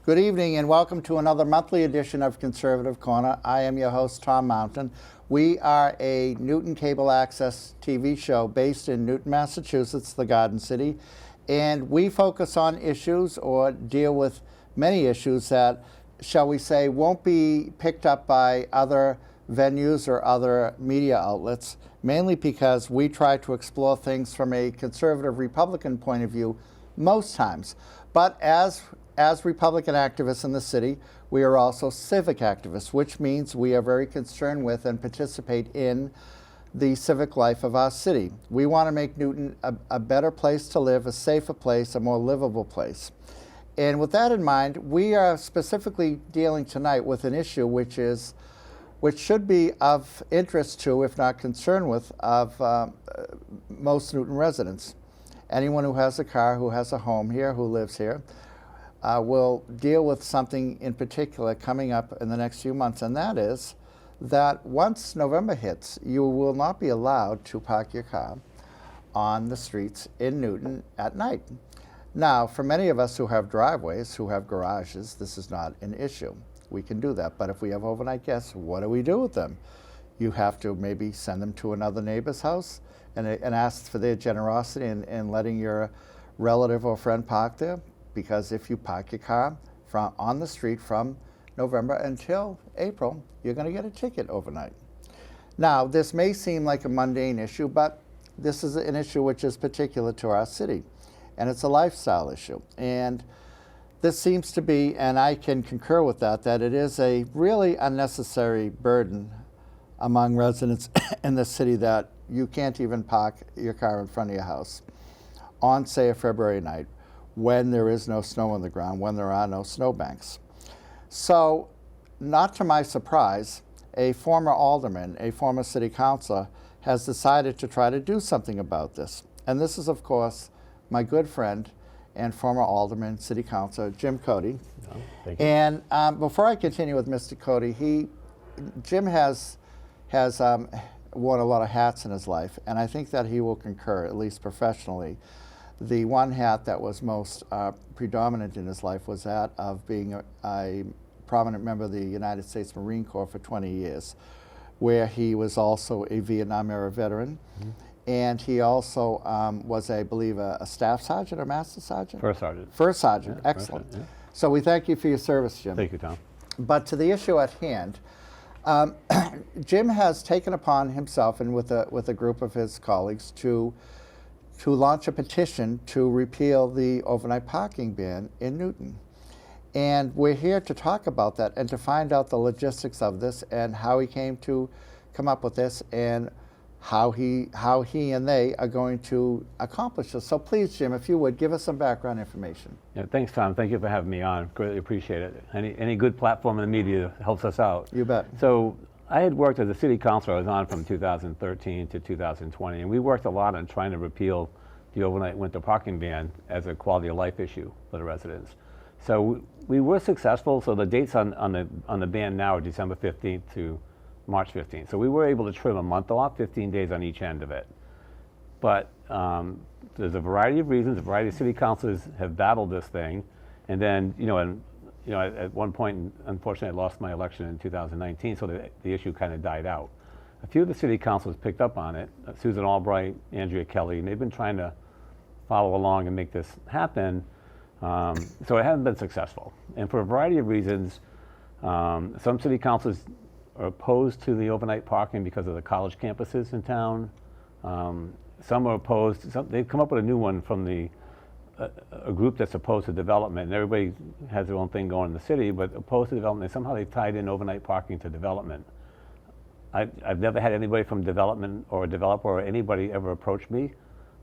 Good evening and welcome to another monthly edition of Conservative Corner. I am your host, Tom Mountain. We are a Newton Cable Access TV show based in Newton, Massachusetts, the Garden City, and we focus on issues or deal with many issues that, shall we say, won't be picked up by other venues or other media outlets, mainly because we try to explore things from a conservative Republican point of view most times. But as Republican activists in the city, we are also civic activists, which means we are very concerned with and participate in the civic life of our city. We want to make Newton a better place to live, a safer place, a more livable place. And with that in mind, we are specifically dealing tonight with an issue which should be of interest to, if not concern with, of most Newton residents. Anyone who has a car, who has a home here, who lives here, will deal with something in particular coming up in the next few months, and that is that once November hits, you will not be allowed to park your car on the streets in Newton at night. Now, for many of us who have driveways, who have garages, this is not an issue. We can do that, but if we have overnight guests, what do we do with them? You have to maybe send them to another neighbor's house and ask for their generosity in letting your relative or friend park there. Because if you park your car on the street from November until April, you're going to get a ticket overnight. Now, this may seem like a mundane issue, but this is an issue which is particular to our city, and it's a lifestyle issue. And this seems to be, and I can concur with that it is a really unnecessary burden among residents in the city that you can't even park your car in front of your house on, say, a February night, when there is no snow on the ground, when there are no snowbanks. So, not to my surprise, a former alderman, a former city councilor, has decided to try to do something about this. And this is, of course, my good friend and former alderman, city councilor, Jim Cote. Oh, thank you. And before I continue with Mr. Cote, Jim has worn a lot of hats in his life, and I think that he will concur, at least professionally. The one hat that was most predominant in his life was that of being a prominent member of the United States Marine Corps for 20 years, where he was also a Vietnam-era veteran. Mm-hmm. And he also was, I believe, a staff sergeant or master sergeant? First sergeant. First sergeant, yeah, excellent. First, yeah. So we thank you for your service, Jim. Thank you, Tom. But to the issue at hand, Jim has taken upon himself, and with a group of his colleagues, to launch a petition to repeal the overnight parking ban in Newton. And we're here to talk about that and to find out the logistics of this and how he came to come up with this and how he and they are going to accomplish this. So please, Jim, if you would, give us some background information. Yeah, thanks, Tom. Thank you for having me on. Greatly appreciate it. Any good platform in the media helps us out. You bet. So I had worked as a city councilor. I was on from 2013 to 2020, and we worked a lot on trying to repeal the overnight winter parking ban as a quality of life issue for the residents. So we were successful. So the dates on the ban now are December 15th to March 15th. So we were able to trim a month off, 15 days on each end of it. But there's a variety of reasons. A variety of city councilors have battled this thing, and then at one point, unfortunately, I lost my election in 2019, so the issue kind of died out. A few of the city councilors picked up on it, Susan Albright, Andrea Kelly, and they've been trying to follow along and make this happen, so it hasn't been successful. And for a variety of reasons, some city councilors are opposed to the overnight parking because of the college campuses in town. Some are opposed. They've come up with a new one from a group that's opposed to development, and everybody has their own thing going in the city, but opposed to development. Somehow they've tied in overnight parking to development. I've never had anybody from development or a developer or anybody ever approach me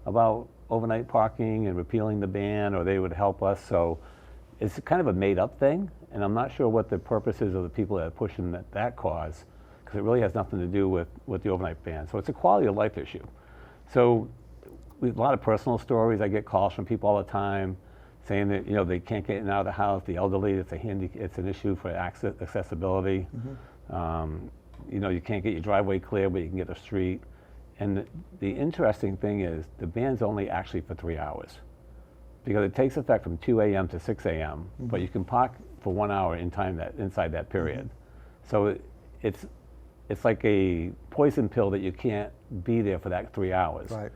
about overnight parking and repealing the ban, or they would help us. So it's kind of a made-up thing, and I'm not sure what the purpose is of the people that are pushing that cause, because it really has nothing to do with the overnight ban. So it's a quality of life issue. So we have a lot of personal stories. I get calls from people all the time saying that they can't get in and out of the house. The elderly, it's an issue for accessibility. Mm-hmm. You can't get your driveway clear, but you can get the street. And the interesting thing is the ban's only actually for 3 hours. because it takes effect from 2 a.m. to 6 a.m., but you can park for 1 hour inside that period. So it's like a poison pill that you can't be there for that 3 hours. Right.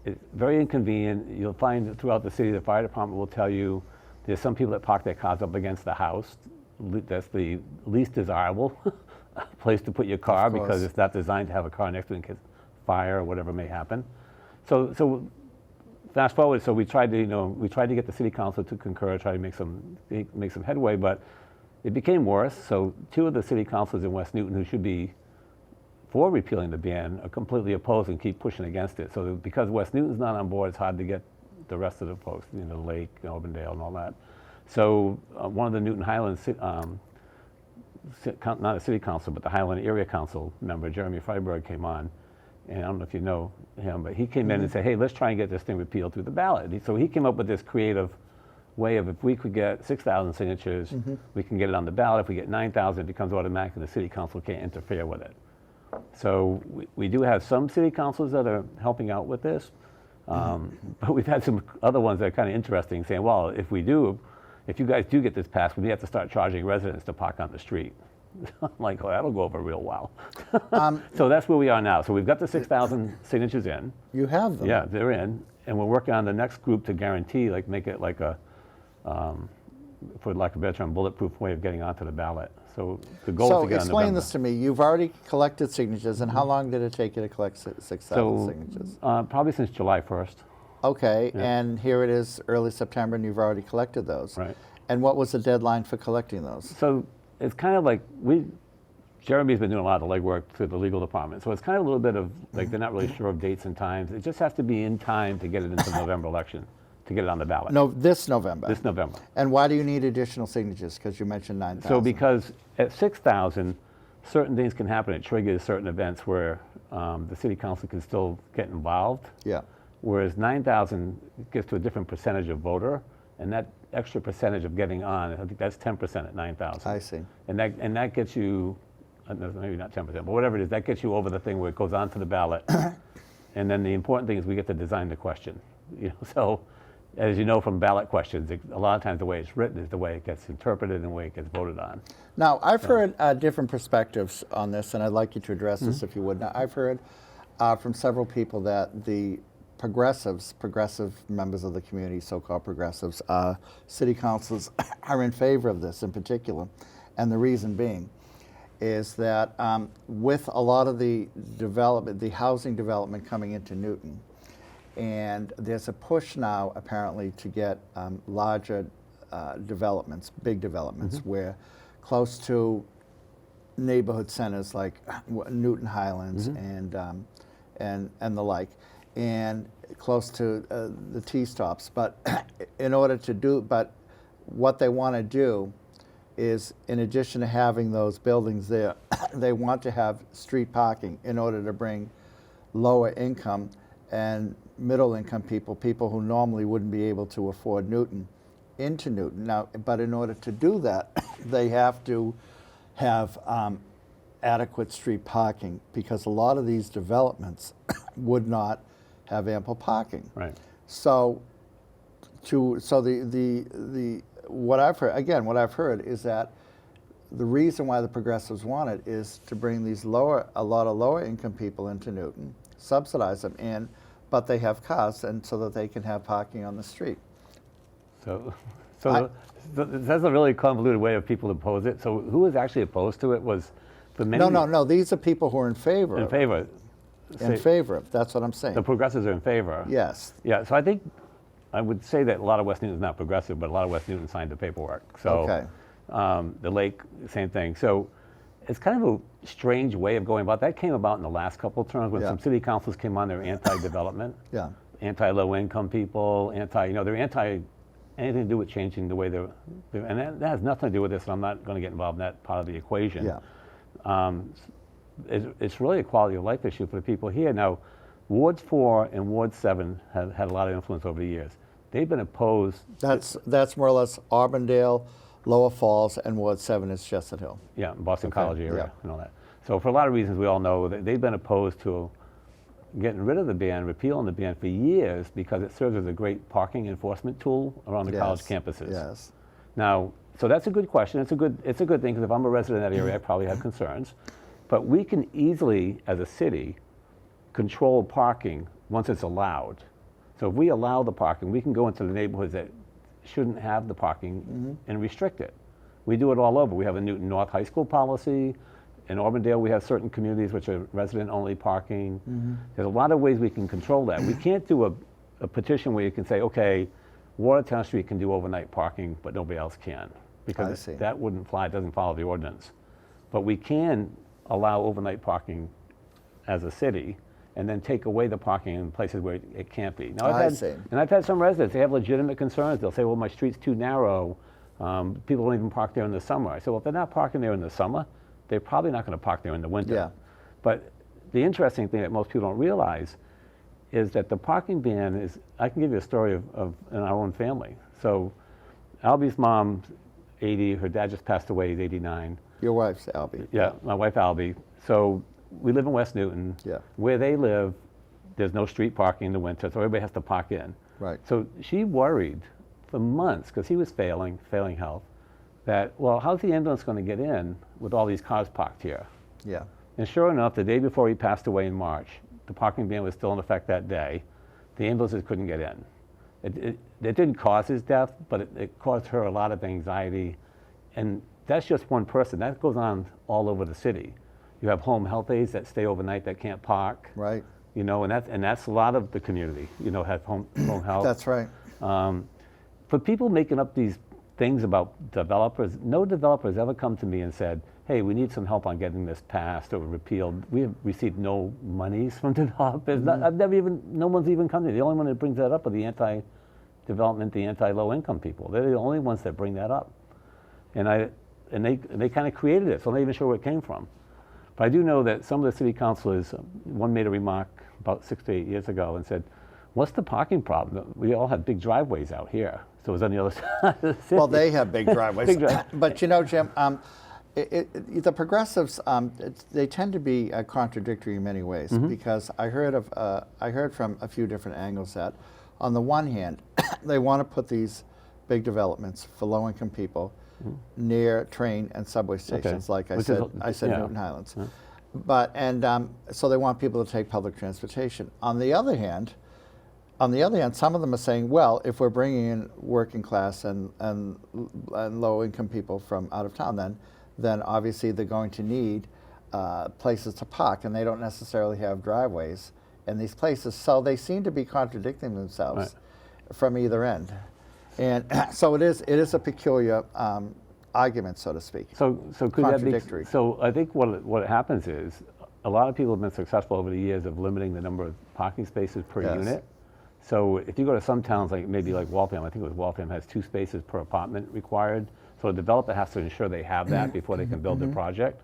It's very inconvenient. You'll find that throughout the city, the fire department will tell you there's some people that park their cars up against the house. That's the least desirable place to put your car because it's not designed to have a car next to it in case fire or whatever may happen. So fast forward. So we tried to get the city council to concur, try to make some headway, but it became worse. So 2 of the city councilors in West Newton who should be for repealing the ban are completely opposed and keep pushing against it. So because West Newton's not on board, it's hard to get the rest of the folks, Lake, Auburndale, and all that. So one of the Newton Highlands, not a city council, but the Highland Area Council member, Jeremy Freiberg, came on, and I don't know if you know him, but he came in and said, hey, let's try and get this thing repealed through the ballot. So he came up with this creative way of, if we could get 6,000 signatures, we can get it on the ballot. If we get 9,000, it becomes automatic and the city council can't interfere with it. So we do have some city councils that are helping out with this, but we've had some other ones that are kind of interesting, saying, well, if you guys do get this passed, we have to start charging residents to park on the street. I'm like, oh, that'll go over real well. So that's where we are now. So we've got the 6,000 signatures in. You have them? Yeah, they're in. And we're working on the next group to guarantee, make it like a, for lack of a better term, bulletproof way of getting onto the ballot. So the goal is to get on November. So explain this to me. You've already collected signatures, and how long did it take you to collect 6,000 signatures? Probably since July 1st. Okay, and here it is early September, and you've already collected those. Right. And what was the deadline for collecting those? So it's kind of like Jeremy's been doing a lot of the legwork through the legal department. So it's kind of a little bit of, they're not really sure of dates and times. It just has to be in time to get it into the November election, to get it on the ballot. No, this November. This November. And why do you need additional signatures? Because you mentioned 9,000. So because at 6,000, certain things can happen. It triggers certain events where the city council can still get involved. Yeah. Whereas 9,000 gets to a different percentage of voter, and that extra percentage of getting on, I think that's 10% at 9,000. I see. And that gets you, maybe not 10%, but whatever it is, that gets you over the thing where it goes onto the ballot. And then the important thing is we get to design the question. So as you know from ballot questions, a lot of times the way it's written is the way it gets interpreted and the way it gets voted on. Now, I've heard different perspectives on this, and I'd like you to address this if you would. Now, I've heard from several people that the progressive members of the community, so-called progressives, city councils are in favor of this in particular. And the reason being is that with a lot of the development, the housing development coming into Newton, and there's a push now apparently to get larger developments, big developments, where close to neighborhood centers like Newton Highlands and the like, and close to the T-stops. But but what they want to do is, in addition to having those buildings there, they want to have street parking in order to bring lower income and middle income people who normally wouldn't be able to afford Newton, into Newton. Now, but in order to do that, they have to have adequate street parking, because a lot of these developments would not have ample parking. Right. So what I've heard is that the reason why the progressives want it is to bring a lot of lower income people into Newton, subsidize them but they have cars, and so that they can have parking on the street. So that's a really convoluted way of people to oppose it. So who was actually opposed to it was the many. No. These are people who are in favor. In favor. In favor of. That's what I'm saying. The progressives are in favor. Yes. Yeah. So I would say that a lot of West Newton is not progressive, but a lot of West Newton signed the paperwork. So okay. The Lake, same thing. So it's kind of a strange way of going about. That came about in the last couple of terms when some city councils came on. They were anti-development. Yeah. Anti-low-income people. They're anti anything to do with changing the way they're and that has nothing to do with this. And I'm not going to get involved in that part of the equation. Yeah. It's really a quality of life issue for the people here. Now, Wards 4 and Ward 7 have had a lot of influence over the years. They've been opposed. That's more or less Auburndale, Lower Falls, and Ward 7 is Chestnut Hill. Yeah, Boston College area and all that. So for a lot of reasons we all know that they've been opposed to getting rid of the ban, repealing the ban for years because it serves as a great parking enforcement tool around the college campuses. Yes. Now, so that's a good question. It's a good thing because if I'm a resident of that area, I probably have concerns. But we can easily, as a city, control parking once it's allowed. So if we allow the parking, we can go into the neighborhoods that shouldn't have the parking and restrict it. We do it all over. We have a Newton North High School policy. In Auburndale, we have certain communities which are resident-only parking. There's a lot of ways we can control that. We can't do a petition where you can say, okay, Watertown Street can do overnight parking, but nobody else can, because that wouldn't fly. It doesn't follow the ordinance. But we can allow overnight parking as a city, and then take away the parking in places where it can't be. Now, I've had some residents, they have legitimate concerns. They'll say, well, my street's too narrow. People don't even park there in the summer. I said, well, if they're not parking there in the summer, they're probably not going to park there in the winter. Yeah. But the interesting thing that most people don't realize is that the parking ban is, I can give you a story of in our own family. So Albie's mom's 80, her dad just passed away, he's 89. Your wife's Albie. Yeah, my wife Albie. So we live in West Newton. Yeah. Where they live, there's no street parking in the winter, so everybody has to park in. Right. So she worried for months, because he was failing health, that, well, how's the ambulance going to get in with all these cars parked here? Yeah. And sure enough, the day before he passed away in March, the parking ban was still in effect that day. The ambulances couldn't get in. It didn't cause his death, but it caused her a lot of anxiety. And that's just one person. That goes on all over the city. You have home health aides that stay overnight that can't park. Right. You know, and that's a lot of the community, you know, have home health. That's right. For people making up these things about developers, no developers ever come to me and said, hey, we need some help on getting this passed or repealed. We have received no monies from developers. No one's even come to me. The only one that brings that up are the anti-development, the anti-low income people. They're the only ones that bring that up. And they kind of created it, so I'm not even sure where it came from. But I do know that some of the city councilors, one made a remark about 6 to 8 years ago and said, what's the parking problem? We all have big driveways out here. So it was on the other side of the city. Well, they have big driveways. Big But you know, Jim, the progressives, they tend to be contradictory in many ways, because I heard from a few different angles that, on the one hand, they want to put these big developments for low-income people near train and subway stations, like I said Newton Highlands. But so they want people to take public transportation. On the other hand, some of them are saying, well, if we're bringing in working class and low-income people from out of town, then obviously they're going to need places to park, and they don't necessarily have driveways in these places. So they seem to be contradicting themselves from either end. And so it is a peculiar argument, so to speak. So could contradictory. That be, so I think what happens is a lot of people have been successful over the years of limiting the number of parking spaces per unit. So if you go to some towns, like maybe like Waltham, I think it was Waltham, has 2 spaces per apartment required. So a developer has to ensure they have that before they can build their project.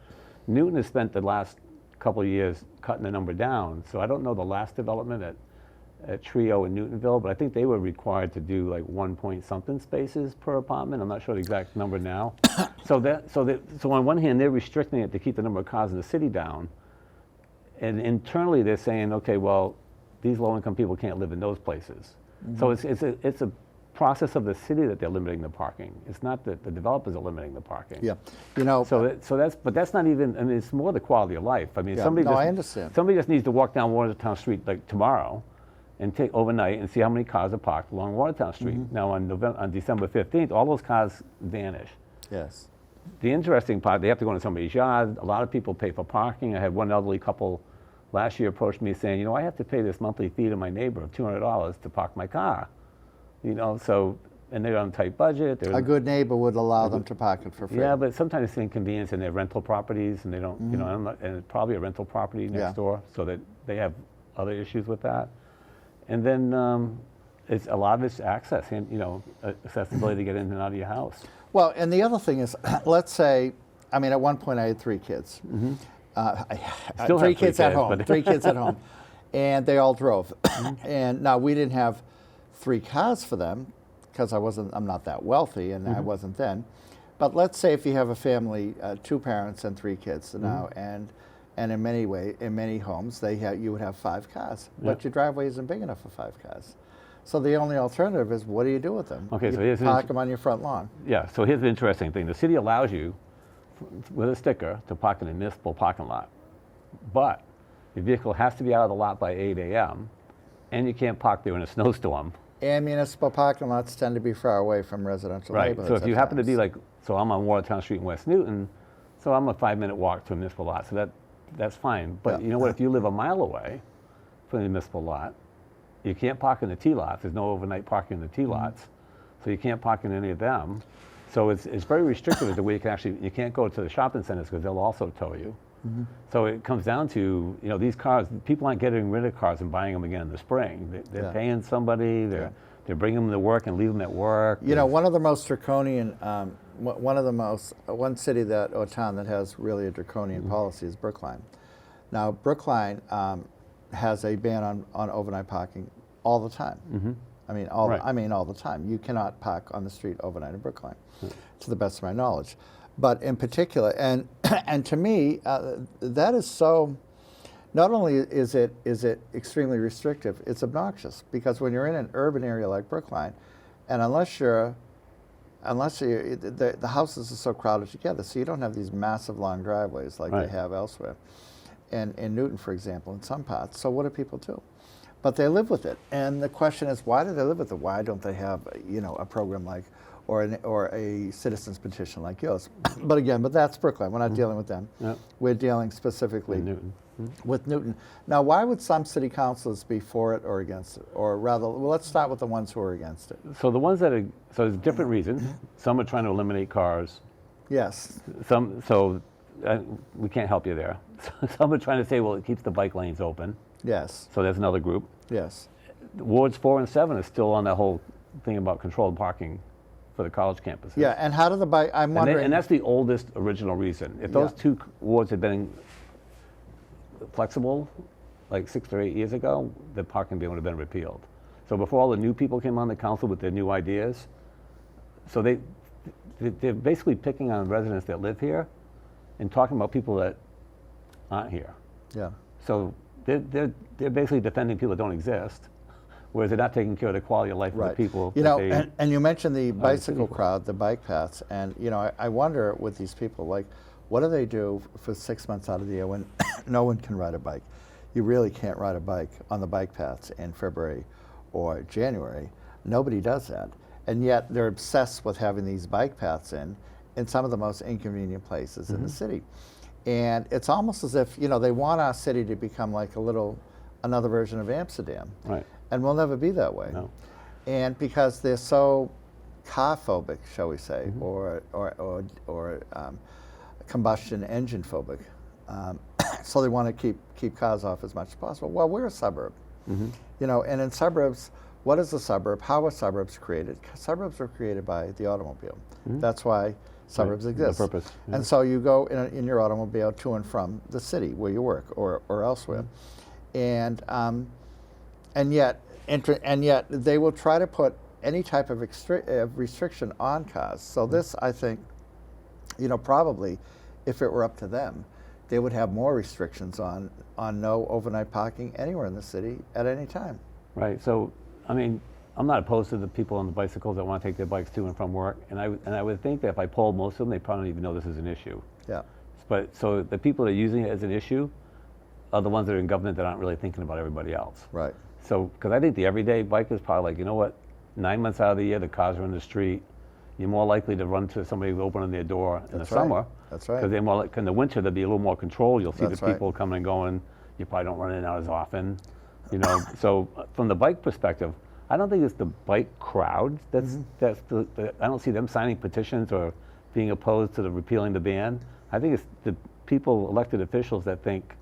Newton has spent the last couple of years cutting the number down. So I don't know the last development at Trio in Newtonville, but I think they were required to do like 1 point something spaces per apartment. I'm not sure the exact number now. So on one hand, they're restricting it to keep the number of cars in the city down. And internally, they're saying, okay, well, these low-income people can't live in those places. So it's a process of the city that they're limiting the parking. It's not that the developers are limiting the parking. Yeah, you know. But that's not even. I mean, it's more the quality of life. I mean, I understand. Somebody just needs to walk down Watertown Street like tomorrow, and take overnight and see how many cars are parked along Watertown Street. Now on December 15th, all those cars vanish. Yes. The interesting part, they have to go into somebody's yard. A lot of people pay for parking. I had one elderly couple last year approached me saying, you know, I have to pay this monthly fee to my neighbor of $200 to park my car. You know, so, and they're on a tight budget. A good neighbor would allow them to park it for free. Yeah, but sometimes it's inconvenience in their rental properties, and they don't, you know, and it's probably a rental property next door, so that they have other issues with that. And then it's a lot of it's access, and, you know, accessibility to get in and out of your house. Well, and the other thing is, let's say, I mean, at one point I had 3 kids. Still 3 have kids at home. 3 kids at home, and they all drove. And now we didn't have 3 cars for them because I'm not that wealthy, and I wasn't then. But let's say if you have a family, 2 parents and 3 kids now, and And in many homes, you would have 5 cars, Yeah. but your driveway isn't big enough for 5 cars. So the only alternative is, what do you do with them? Okay, you so here's park them on your front lawn. Yeah, so here's the interesting thing. The city allows you, with a sticker, to park in a municipal parking lot. But your vehicle has to be out of the lot by 8 a.m., and you can't park there in a snowstorm. And municipal parking lots tend to be far away from residential Right, neighborhoods. so if at you happen to be times. like, so I'm on Watertown Street in West Newton, so I'm a 5-minute walk to a municipal lot, so that's fine. But Yeah. you know what, if you live a mile away from the municipal lot, you can't park in the T-lots. There's no overnight parking in the T-lots, so you can't park in any of them. So it's very restrictive as to where you can actually, you can't go to the shopping centers because they'll also tow you. So it comes down to, these cars, people aren't getting rid of cars and buying them again in the spring. They're Yeah. paying somebody, they're bringing them to work and leaving them at work. One of the most draconian, one city or town that has really a draconian policy is Brookline. Now, Brookline has a ban on overnight parking all the time. I mean, all the time. You cannot park on the street overnight in Brookline, to the best of my knowledge. But in particular, and to me, that is so. Not only is it extremely restrictive, it's obnoxious, because when you're in an urban area like Brookline, and unless the houses are so crowded together, so you don't have these massive long driveways like they have elsewhere, and in Newton, for example, in some parts. So what do people do? But they live with it, and the question is, why do they live with it? Why don't they have a program like, or a citizens petition like yours? But that's Brookline. We're not dealing with them. Yeah. We're dealing specifically Newton. with Newton. Now, why would some city councilors be for it or against it? Or rather, well, let's start with the ones who are against it. So the ones so there's different reasons. Some are trying to eliminate cars. Yes. We can't help you there. Some are trying to say, well, it keeps the bike lanes open. Yes. So that's another group. Yes. Wards 4 and 7 are still on that whole thing about controlled parking for the college campuses. Yeah, and how do the bike, I'm wondering. And that's the oldest original reason. If those two wards had been flexible, like 6 or 8 years ago, the parking ban would have been repealed. So before all the new people came on the council with their new ideas, so they're basically picking on residents that live here and talking about people that aren't here. Yeah. So they're basically defending people that don't exist, whereas they're not taking care of the quality of life of the people. And you mentioned the bicycle crowd, the bike paths, and I wonder with these people, like, what do they do for 6 months out of the year when no one can ride a bike? You really can't ride a bike on the bike paths in February or January. Nobody does that, and yet they're obsessed with having these bike paths in some of the most inconvenient places in the city. And it's almost as if they want our city to become like another version of Amsterdam. Right. And we'll never be that way. No. And because they're so car phobic, shall we say, or combustion engine phobic, so they want to keep cars off as much as possible. Well, we're a suburb, and in suburbs, what is a suburb? How are suburbs created? Suburbs were created by the automobile. That's why suburbs exist. The purpose. Yeah. And so you go in your automobile to and from the city where you work or elsewhere, and yet they will try to put any type of restriction on cars. So this, I think, probably, if it were up to them, they would have more restrictions on no overnight parking anywhere in the city at any time. Right. So, I mean, I'm not opposed to the people on the bicycles that want to take their bikes to and from work, and I would think that if I polled most of them, they probably don't even know this is an issue. Yeah. But so the people that are using it as an issue are the ones that are in government that aren't really thinking about everybody else. Right. So, because I think the everyday biker is probably like, 9 months out of the year, the cars are in the street. You're more likely to run to somebody opening their door in the summer. That's right. Because they're more like, in the winter, there'll be a little more control. You'll see That's the people coming and going. You probably don't run in and out as often. So from the bike perspective, I don't think it's the bike crowd that's I don't see them signing petitions or being opposed to the repealing the ban. I think it's the people, elected officials, that think,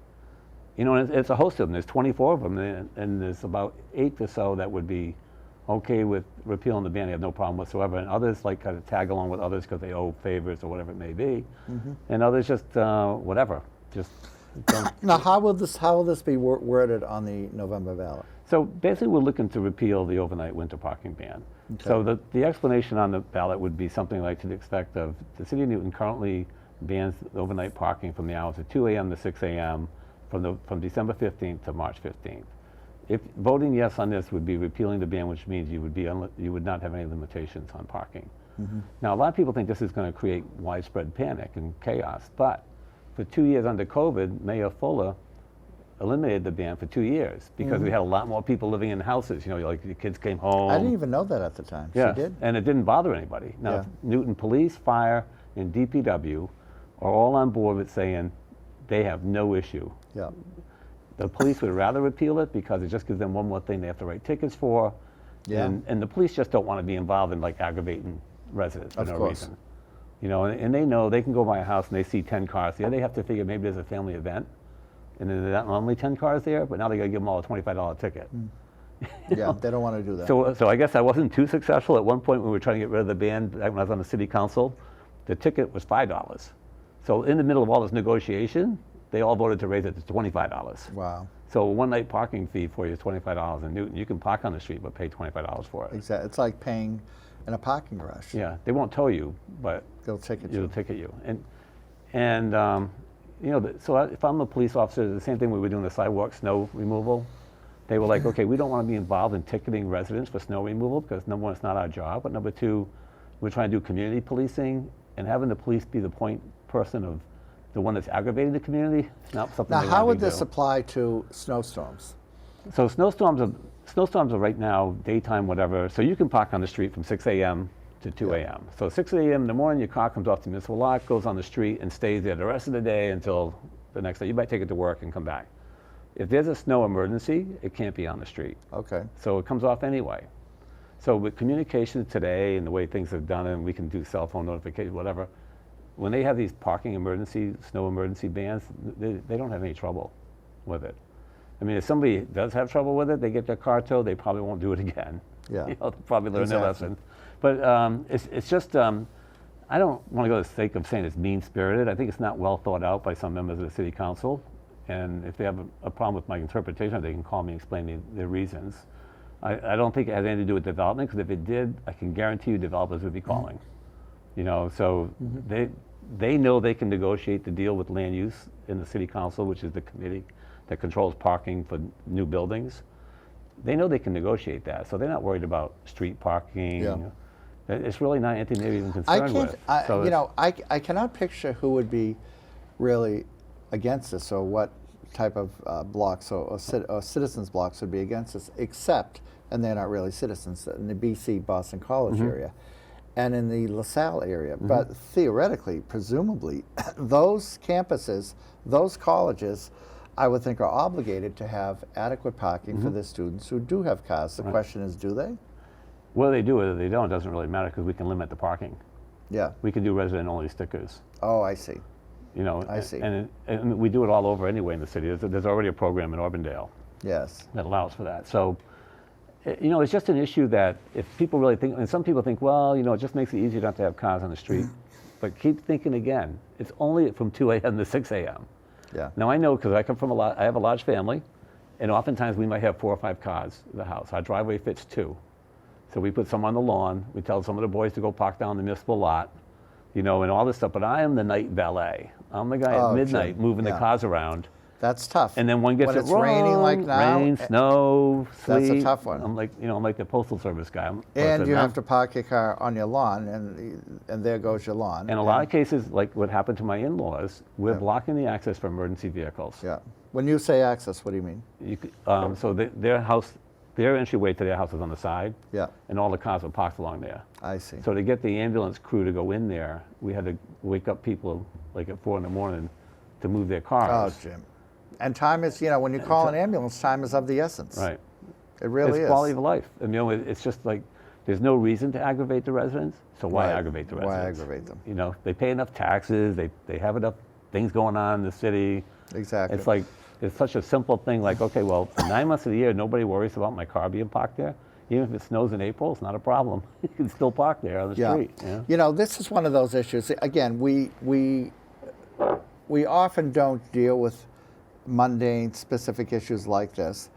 and it's a host of them. There's 24 of them, and there's about 8 or so that would be okay with repealing the ban. They have no problem whatsoever. And others kind of tag along with others because they owe favors or whatever it may be. And others just whatever. Just don't. Now, how will this be worded on the November ballot? So basically, we're looking to repeal the overnight winter parking ban. Okay. So the explanation on the ballot would be something like to the effect of the city of Newton currently bans overnight parking from the hours of 2 a.m. to 6 a.m. from December 15th to March 15th. If voting yes on this would be repealing the ban, which means you would not have any limitations on parking. Now, a lot of people think this is going to create widespread panic and chaos, but for 2 years under COVID, Mayor Fuller eliminated the ban for 2 years because we had a lot more people living in houses. You know, like the kids came home. I didn't even know that at the time. Yeah, She did? and it didn't bother anybody. Now, Yeah. Newton Police, Fire, and DPW are all on board with saying they have no issue. Yeah. The police would rather repeal it because it just gives them one more thing they have to write tickets for. Yeah. And the police just don't want to be involved in like aggravating residents for Of no course. reason. You know, and they know they can go by a house and they see 10 cars there. They have to figure maybe there's a family event. And then there's not only 10 cars there, but now they got to give them all a $25 ticket. Yeah, they don't want to do that. So I guess I wasn't too successful. At one point when we were trying to get rid of the ban, back when I was on the city council, the ticket was $5. So in the middle of all this negotiation, they all voted to raise it to $25. Wow. So a one-night parking fee for you is $25 in Newton. You can park on the street, but pay $25 for it. Exactly. It's like paying in a parking garage. Yeah, they won't tow you, but They'll ticket it'll you. ticket you. And you know, so if I'm a police officer, the same thing we were doing the sidewalk snow removal. They were like, okay, we don't want to be involved in ticketing residents for snow removal because number one, it's not our job, but number two, we're trying to do community policing, and having the police be the point person of the one that's aggravating the community is not something Now, they how want would to this do. apply to snowstorms? So snowstorms are right now daytime, whatever. So you can park on the street from 6 a.m. to 2 a.m. So 6 a.m. in the morning, your car comes off the municipal lot, goes on the street, and stays there the rest of the day until the next day. You might take it to work and come back. If there's a snow emergency, it can't be on the street. Okay. So it comes off anyway. So with communication today and the way things are done, and we can do cell phone notifications, whatever, when they have these parking emergency, snow emergency bans, they don't have any trouble with it. I mean, if somebody does have trouble with it, they get their car towed, they probably won't do it again. Yeah. You know, they'll probably learn their Exactly. lesson. But it's just, I don't want to go to the sake of saying it's mean-spirited. I think it's not well thought out by some members of the city council. And if they have a problem with my interpretation, they can call me and explain their reasons. I don't think it has anything to do with development, because if it did, I can guarantee you developers would be calling. You know, so they know they can negotiate the deal with land use in the city council, which is the committee that controls parking for new buildings. They know they can negotiate that, so they're not worried about street parking. Yeah. It's really not anything they're even I concerned can't, with. So you it's- know, I cannot picture who would be really against this, or what type of blocks or citizens blocks would be against this, except, and they're not really citizens, in the BC Boston College area and in the LaSalle area. But theoretically, presumably, those campuses, those colleges, I would think are obligated to have adequate parking for their students who do have cars. The question is, do they? whether they do or whether they don't doesn't really matter, because we can limit the parking. Yeah. We can do resident-only stickers. Oh, I see. You know, I see. and we do it all over anyway in the city. There's already a program in Auburndale Yes. that allows for that. So, you know, it's just an issue that if people really think, and some people think, well, you know, it just makes it easier not to have cars on the street. But keep thinking again, it's only from 2 a.m. to 6 a.m. Yeah. Now I know, because I come from I have a large family, and oftentimes we might have 4 or 5 cars in the house. Our driveway fits 2. So we put some on the lawn. We tell some of the boys to go park down the municipal lot, you know, and all this stuff. But I am the night valet. I'm the guy Oh, at midnight Jim, moving yeah. the cars around. That's tough. And then one gets when it it's wrong. raining like now, Rain, snow, sleet. that's a tough one. I'm like, you know, I'm like the postal service guy. and you have to park your car on your lawn, and there goes your lawn. In a lot of cases, like what happened to my in-laws, we're Yeah. blocking the access for emergency vehicles. Yeah. When you say access, what do you mean? So their house, their entryway to their house is on the side, Yeah, and all the cars are parked along there. I see. So to get the ambulance crew to go in there, we had to wake up people like at 4 in the morning to move their Oh, cars. Jim. And time is, you know, when you call an ambulance, time is of the essence. Right. It really It's is. quality of life. And, you know, it's just like, there's no reason to aggravate the residents, so why Right. aggravate the Why residents? aggravate them? You know, they pay enough taxes, they have enough things going on in the city. Exactly. It's like, it's such a simple thing, like, okay, well, for 9 months of the year, nobody worries about my car being parked there. Even if it snows in April, it's not a problem. You can still park there on the Yeah. street. You know? You know, this is one of those issues. Again, we often don't deal with mundane, specific issues like this.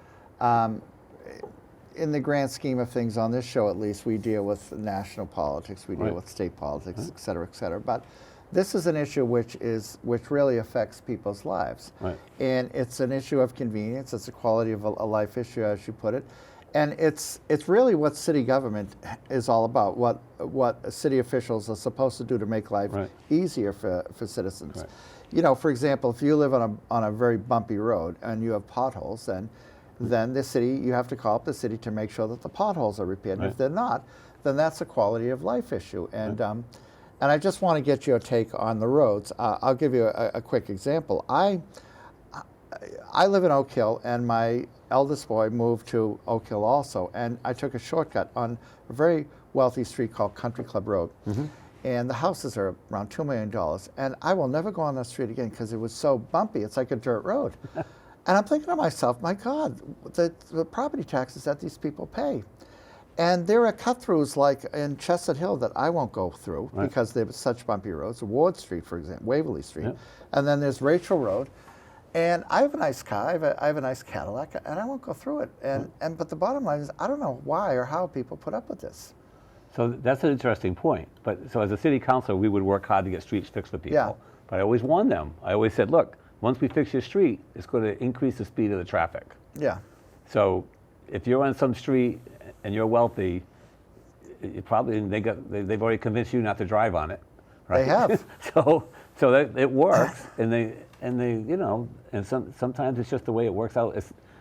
In the grand scheme of things, on this show at least, we deal with national politics, we deal with state politics, et cetera, et cetera. But this is an issue which really affects people's lives. Right. And it's an issue of convenience. It's a quality of a life issue, as you put it. And it's really what city government is all about, what city officials are supposed to do to make life Right. easier for citizens. Right. You know, for example, if you live on a very bumpy road and you have potholes, then the city, you have to call up the city to make sure that the potholes are repaired. And Right. if they're not, then that's a quality of life issue. And and I just want to get your take on the roads. I'll give you a quick example. I live in Oak Hill, and my eldest boy moved to Oak Hill also, and I took a shortcut on a very wealthy street called Country Club Road. And the houses are around $2 million, and I will never go on that street again because it was so bumpy. It's like a dirt road. And I'm thinking to myself, my God, the property taxes that these people pay. And there are cut-throughs like in Chestnut Hill that I won't go through Right. because they have such bumpy roads. Ward Street, for example, Waverly Street. Yep. And then there's Rachel Road. And I have a nice car, I have a nice Cadillac, and I won't go through it. But the bottom line is, I don't know why or how people put up with this. So that's an interesting point. But so as a city councilor, we would work hard to get streets fixed for people. Yeah. But I always warned them. I always said, look, once we fix your street, it's going to increase the speed of the traffic. Yeah. So if you're on some street and you're wealthy, it probably they've already convinced you not to drive on it, right? They have. so that it works, and they you know, and sometimes it's just the way it works out.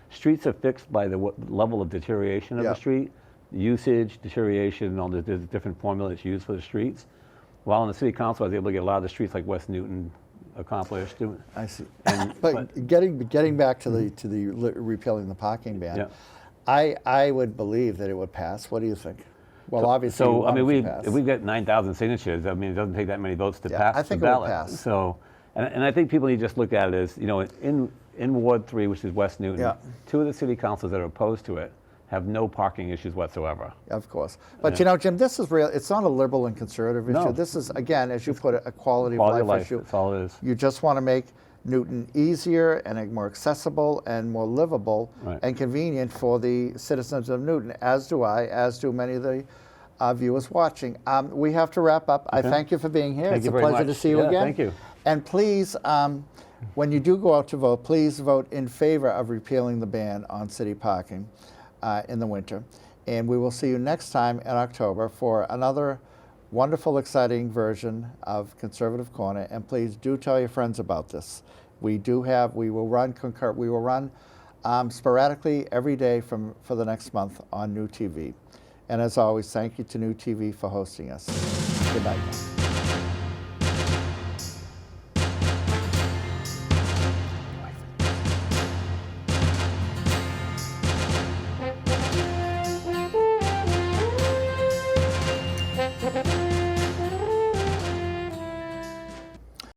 Streets are fixed by the level of deterioration of Yeah. the street, usage, deterioration, and all the different formulas used for the streets. While in the city council, I was able to get a lot of the streets like West Newton accomplished. I see. And- But getting back to the repealing the parking ban, Yeah. I would believe that it would pass. What do you think? Well, obviously, you So I want mean, it to pass. we've got 9,000 signatures. I mean, it doesn't take that many votes to Yeah, pass I think the it would ballot. pass. So, and I think people need to just look at it as, you know, in Ward 3, which is West Newton, Yeah. 2 of the city councils that are opposed to it have no parking issues whatsoever. Of course. But you know, Jim, this is real. It's not a liberal and conservative issue. No. This is, again, as you put it, a quality Quality of life issue. that's all it is. You just want to make Newton easier and more accessible and more livable Right. and convenient for the citizens of Newton, as do I, as do many of the viewers watching. We have to wrap up. I thank you for being here. Thank It's you a very pleasure to much. see you Yeah, again. thank you. And please, when you do go out to vote, please vote in favor of repealing the ban on city parking in the winter. And we will see you next time in October for another wonderful, exciting version of Conservative Corner. And please do tell your friends about this. We will run sporadically every day for the next month on New TV. And as always, thank you to New TV for hosting us. Good night.